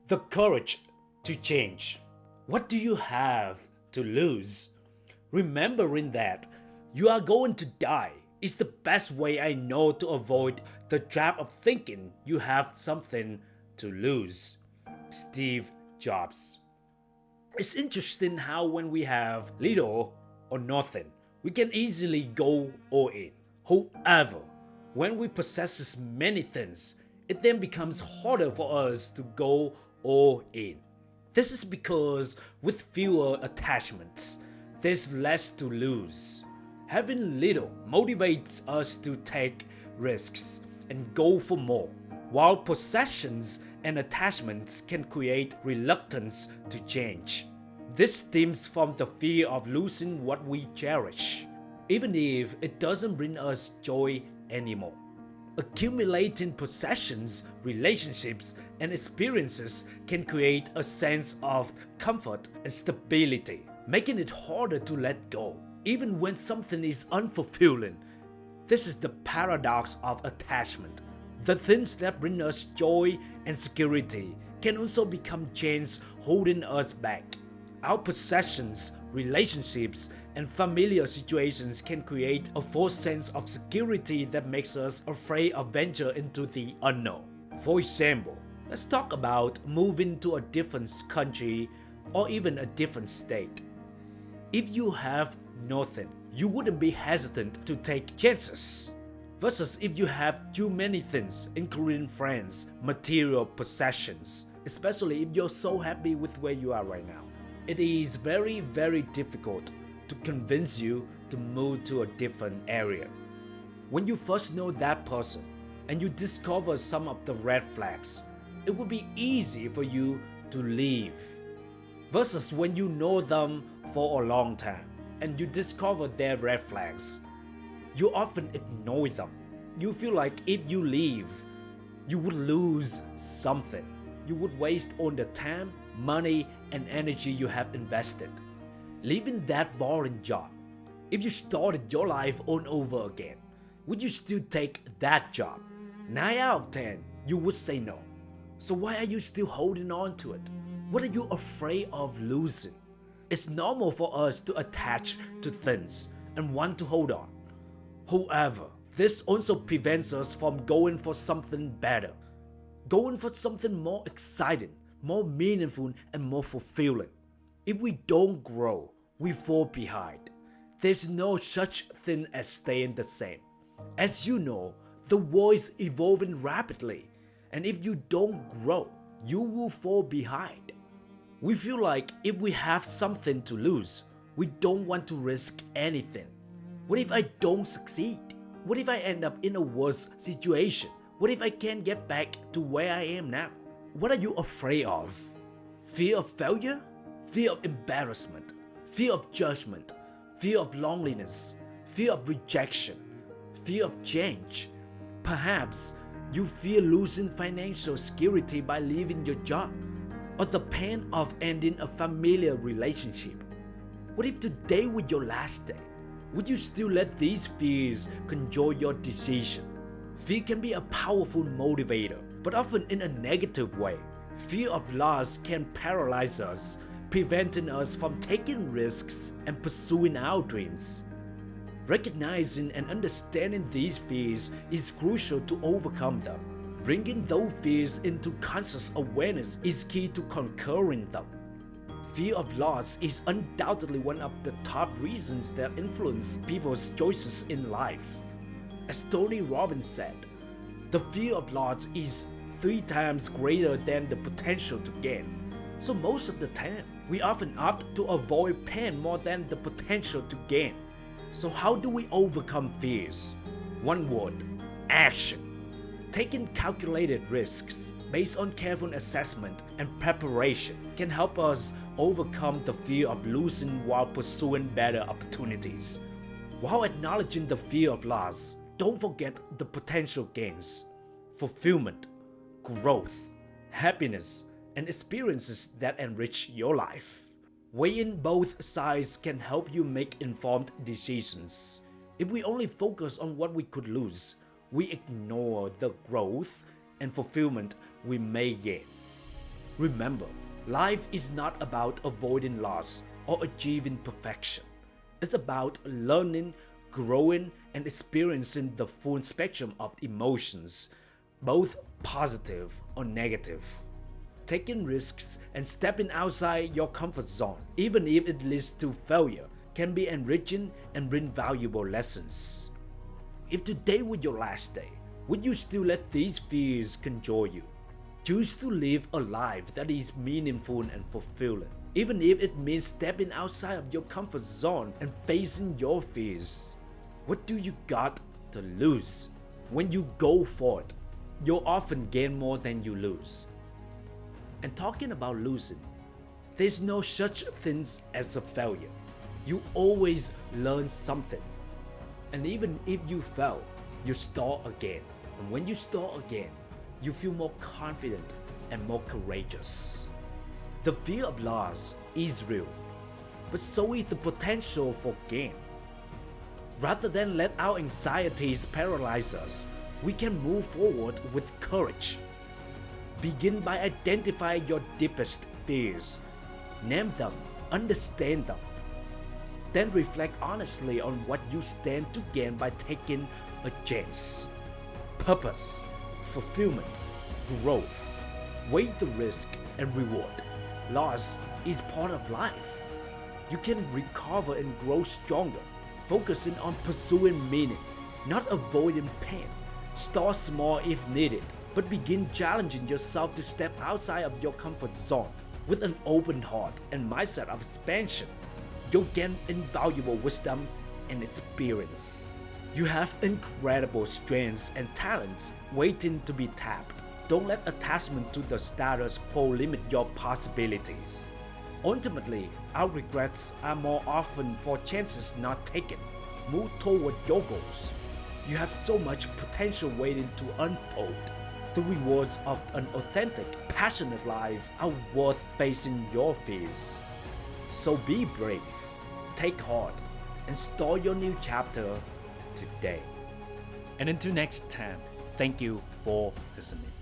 The courage to change. What do you have to lose? Remembering that you are going to die is the best way I know to avoid the trap of thinking you have something to lose. Steve Jobs. It's interesting how when we have little or nothing, we can easily go all in. However, when we possess many things, it then becomes harder for us to go all in. This is because with fewer attachments, there's less to lose. Having little motivates us to take risks and go for more, while possessions and attachments can create reluctance to change. This stems from the fear of losing what we cherish, even if it doesn't bring us joy anymore. Accumulating possessions, relationships, and experiences can create a sense of comfort and stability, making it harder to let go, even when something is unfulfilling. This is the paradox of attachment. The things that bring us joy and security can also become chains holding us back. Our possessions, relationships, and familiar situations can create a false sense of security that makes us afraid of venture into the unknown. For example, let's talk about moving to a different country or even a different state. If you have nothing, you wouldn't be hesitant to take chances. Versus if you have too many things, including friends, material possessions, especially if you're so happy with where you are right now. It is very difficult to convince you to move to a different area. When you first know that person and you discover some of the red flags, it would be easy for you to leave. Versus when you know them for a long time and you discover their red flags, you often ignore them. You feel like if you leave, you would lose something. You would waste all the time, money, and energy you have invested. Leaving that boring job. If you started your life all over again, would you still take that job? 9 out of 10, you would say no. So why are you still holding on to it? What are you afraid of losing? It's normal for us to attach to things and want to hold on. However, this also prevents us from going for something better, going for something more exciting, more meaningful, and more fulfilling. If we don't grow, we fall behind. There's no such thing as staying the same. As you know, the world is evolving rapidly, and if you don't grow, you will fall behind. We feel like if we have something to lose, we don't want to risk anything. What if I don't succeed? What if I end up in a worse situation? What if I can't get back to where I am now? What are you afraid of? Fear of failure? Fear of embarrassment? Fear of judgment? Fear of loneliness? Fear of rejection? Fear of change? Perhaps you fear losing financial security by leaving your job, or the pain of ending a familiar relationship. What if today were your last day? Would you still let these fears control your decision? Fear can be a powerful motivator, but often in a negative way. Fear of loss can paralyze us, preventing us from taking risks and pursuing our dreams. Recognizing and understanding these fears is crucial to overcome them. Bringing those fears into conscious awareness is key to conquering them. Fear of loss is undoubtedly one of the top reasons that influence people's choices in life. As Tony Robbins said, the fear of loss is 3 times greater than the potential to gain. So most of the time, we often opt to avoid pain more than the potential to gain. So how do we overcome fears? One word: action. Taking calculated risks based on careful assessment and preparation can help us overcome the fear of losing while pursuing better opportunities. While acknowledging the fear of loss, don't forget the potential gains: fulfillment, growth, happiness, and experiences that enrich your life. Weighing both sides can help you make informed decisions. If we only focus on what we could lose, we ignore the growth and fulfillment we may gain. Remember, life is not about avoiding loss or achieving perfection. It's about learning, growing, and experiencing the full spectrum of emotions, both positive or negative. Taking risks and stepping outside your comfort zone, even if it leads to failure, can be enriching and bring valuable lessons. If today were your last day, would you still let these fears control you? Choose to live a life that is meaningful and fulfilling, even if it means stepping outside of your comfort zone and facing your fears. What do you got to lose? When you go for it, you'll often gain more than you lose. And talking about losing, there's no such thing as a failure. You always learn something. And even if you fail, you start again. And when you start again, you feel more confident and more courageous. The fear of loss is real, but so is the potential for gain. Rather than let our anxieties paralyze us, we can move forward with courage. Begin by identifying your deepest fears. Name them, understand them. Then reflect honestly on what you stand to gain by taking a chance. Purpose, fulfillment, growth. Weigh the risk and reward. Loss is part of life. You can recover and grow stronger, focusing on pursuing meaning, not avoiding pain. Start small if needed, but begin challenging yourself to step outside of your comfort zone. With an open heart and mindset of expansion, you'll gain invaluable wisdom and experience. You have incredible strengths and talents waiting to be tapped. Don't let attachment to the status quo limit your possibilities. Ultimately, our regrets are more often for chances not taken. Move toward your goals. You have so much potential waiting to unfold. The rewards of an authentic, passionate life are worth facing your fears. So be brave, take heart, and start your new chapter today. And until next time, thank you for listening.